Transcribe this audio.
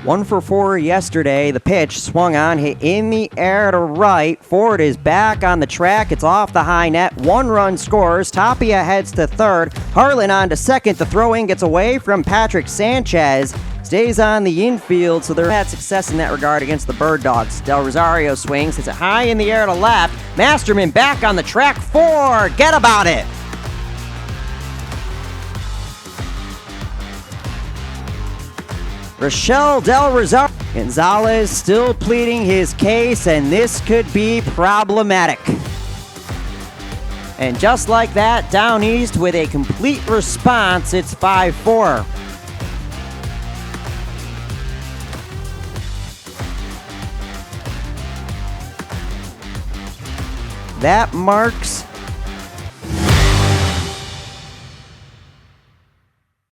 1 for 4 yesterday. The pitch swung on, hit in the air to right. Ford is back on the track. It's off the high net. 1 run scores. Tapia heads to third. Harlan on to second. The throw-in gets away from Patrick Sanchez. Stays on the infield, so they've had success in that regard against the Bird Dawgs. Del Rosario swings. Hits it high in the air to left. Masterman back on the track. Forget about it. Rochelle Del Rosario. Gonzalez still pleading his case, and this could be problematic. And just like that, Down East with a complete response, it's 5-4. That marks